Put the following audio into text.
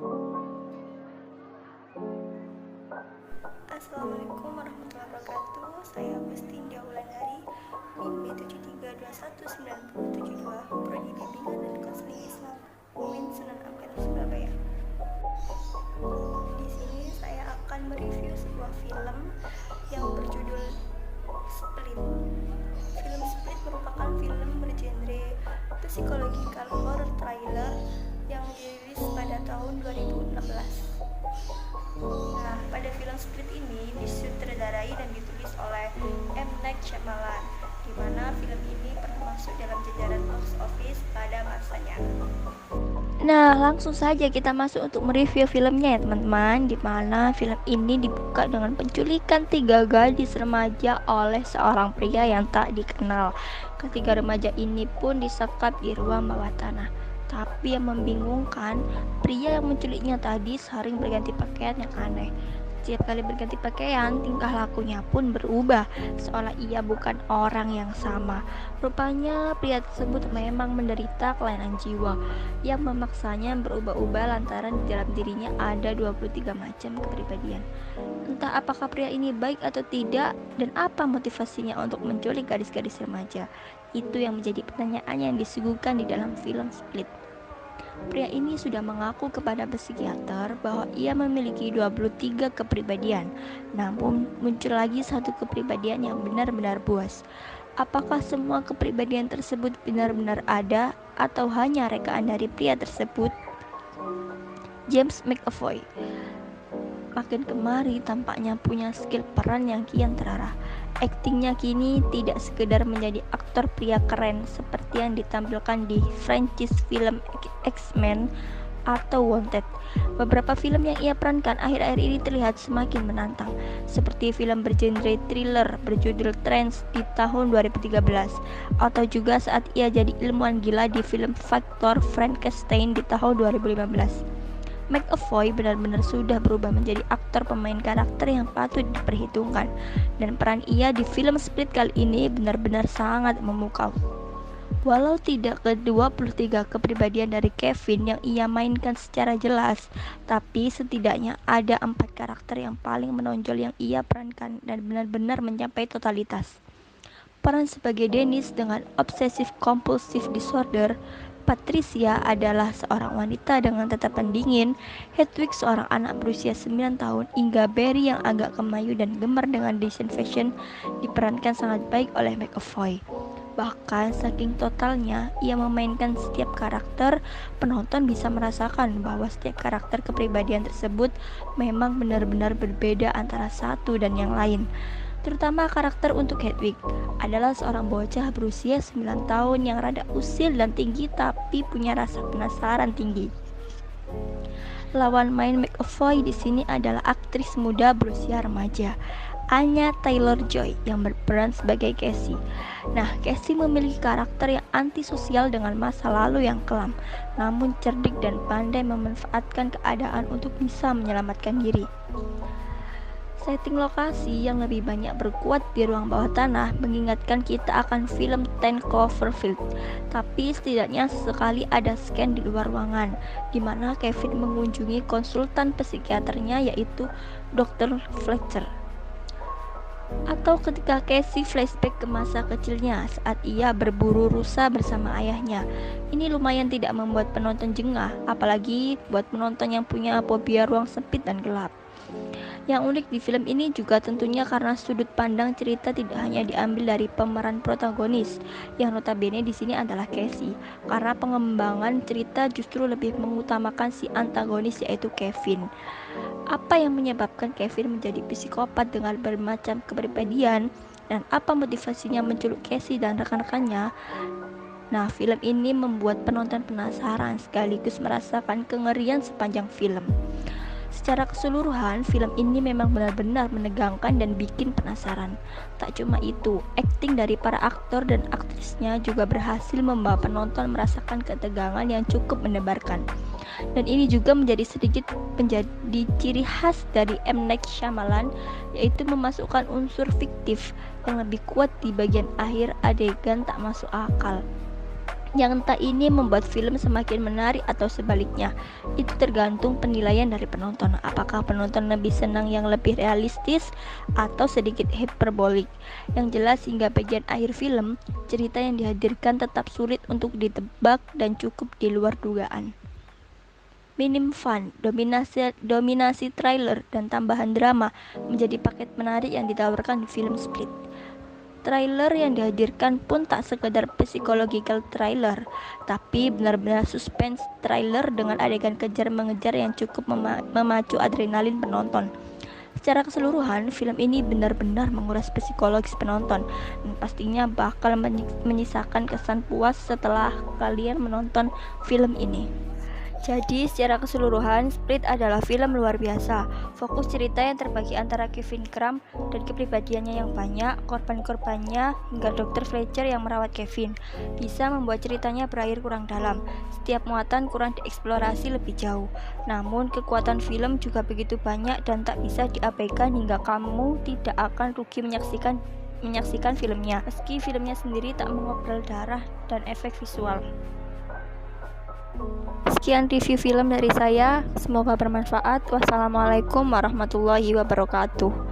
Assalamualaikum warahmatullahi wabarakatuh. Saya Agustin Diawulandari, NIM B73219072, Prodi Bimbingan dan Konseling Islam UIN Sunan Ampel, Surabaya. Di sini saya akan mereview sebuah film yang berjudul Split. Film Split merupakan film bergenre psychological horror thriller yang dirilis pada tahun 2016. Nah, pada film Split ini disutradarai dan ditulis oleh M. Night Shyamalan, di mana film ini pernah masuk dalam jajaran box office pada masanya. Nah, langsung saja kita masuk untuk mereview filmnya ya teman-teman, di mana film ini dibuka dengan penculikan 3 gadis remaja oleh seorang pria yang tak dikenal. Ketiga remaja ini pun disekap di ruang bawah tanah. Tapi yang membingungkan, pria yang menculiknya tadi sering berganti pakaian yang aneh. Setiap kali berganti pakaian, tingkah lakunya pun berubah, seolah ia bukan orang yang sama. Rupanya pria tersebut memang menderita kelainan jiwa yang memaksanya berubah-ubah lantaran di dalam dirinya ada 23 macam kepribadian. Entah apakah pria ini baik atau tidak, dan apa motivasinya untuk menculik gadis-gadis remaja. Itu yang menjadi pertanyaan yang disuguhkan di dalam film Split. Pria ini sudah mengaku kepada psikiater bahwa ia memiliki 23 kepribadian. Namun muncul lagi satu kepribadian yang benar-benar buas. Apakah semua kepribadian tersebut benar-benar ada atau hanya rekaan dari pria tersebut? James McAvoy makin kemari tampaknya punya skill peran yang kian terarah. Aktingnya kini tidak sekedar menjadi aktor pria keren seperti yang ditampilkan di franchise film X-Men atau Wanted. Beberapa film yang ia perankan akhir-akhir ini terlihat semakin menantang, seperti film bergenre thriller berjudul Trance di tahun 2013, atau juga saat ia jadi ilmuwan gila di film Victor Frankenstein di tahun 2015. McAvoy benar-benar sudah berubah menjadi aktor pemain karakter yang patut diperhitungkan, dan peran ia di film Split kali ini benar-benar sangat memukau. Walau tidak ke-23 kepribadian dari Kevin yang ia mainkan secara jelas, tapi setidaknya ada 4 karakter yang paling menonjol yang ia perankan dan benar-benar mencapai totalitas. Peran sebagai Dennis dengan obsessive compulsive disorder, Patricia adalah seorang wanita dengan tatapan dingin, Hedwig seorang anak berusia 9 tahun, hingga Barry yang agak kemayu dan gemar dengan desain fashion diperankan sangat baik oleh McAvoy. Bahkan saking totalnya ia memainkan setiap karakter, penonton bisa merasakan bahwa setiap karakter kepribadian tersebut memang benar-benar berbeda antara satu dan yang lain. Terutama karakter untuk Hedwig adalah seorang bocah berusia 9 tahun yang rada usil dan tinggi tapi punya rasa penasaran tinggi. Lawan main McAvoy di sini adalah aktris muda berusia remaja, Anya Taylor-Joy yang berperan sebagai Cassie. Nah, Cassie memiliki karakter yang antisosial dengan masa lalu yang kelam, namun cerdik dan pandai memanfaatkan keadaan untuk bisa menyelamatkan diri. Setting lokasi yang lebih banyak berkuat di ruang bawah tanah mengingatkan kita akan film 10 Cloverfield. Tapi setidaknya sesekali ada scan di luar ruangan, di mana Kevin mengunjungi konsultan psikiaternya yaitu Dr. Fletcher. Atau ketika Cassie flashback ke masa kecilnya saat ia berburu rusa bersama ayahnya. Ini lumayan tidak membuat penonton jengah, apalagi buat penonton yang punya fobia ruang sempit dan gelap. Yang unik di film ini juga tentunya karena sudut pandang cerita tidak hanya diambil dari pemeran protagonis, yang notabene di sini adalah Cassie, karena pengembangan cerita justru lebih mengutamakan si antagonis yaitu Kevin. Apa yang menyebabkan Kevin menjadi psikopat dengan bermacam kepribadian, dan apa motivasinya menculik Cassie dan rekan-rekannya? Nah, film ini membuat penonton penasaran sekaligus merasakan kengerian sepanjang film. Secara keseluruhan, film ini memang benar-benar menegangkan dan bikin penasaran. Tak cuma itu, akting dari para aktor dan aktrisnya juga berhasil membawa penonton merasakan ketegangan yang cukup mendebarkan. Dan ini juga menjadi ciri khas dari M. Night Shyamalan, yaitu memasukkan unsur fiktif yang lebih kuat di bagian akhir adegan tak masuk akal. Yang entah ini membuat film semakin menarik atau sebaliknya. Itu tergantung penilaian dari penonton. Apakah penonton lebih senang yang lebih realistis atau sedikit hiperbolik. Yang jelas hingga bagian akhir film, cerita yang dihadirkan tetap sulit untuk ditebak dan cukup di luar dugaan. Minim fun, dominasi trailer, dan tambahan drama menjadi paket menarik yang ditawarkan di film Split. Trailer yang dihadirkan pun tak sekedar psychological trailer, tapi benar-benar suspense trailer dengan adegan kejar-mengejar yang cukup memacu adrenalin penonton. Secara keseluruhan, film ini benar-benar menguras psikologis penonton dan pastinya bakal menyisakan kesan puas setelah kalian menonton film ini. Jadi secara keseluruhan, Split adalah film luar biasa. Fokus cerita yang terbagi antara Kevin Crumb dan kepribadiannya yang banyak, korban-korbannya, hingga Dr. Fletcher yang merawat Kevin, bisa membuat ceritanya berakhir kurang dalam. Setiap muatan kurang dieksplorasi lebih jauh. Namun kekuatan film juga begitu banyak dan tak bisa diabaikan hingga kamu tidak akan rugi menyaksikan filmnya, meski filmnya sendiri tak mengobrol darah dan efek visual. Sekian review film dari saya, semoga bermanfaat. Wassalamualaikum warahmatullahi wabarakatuh.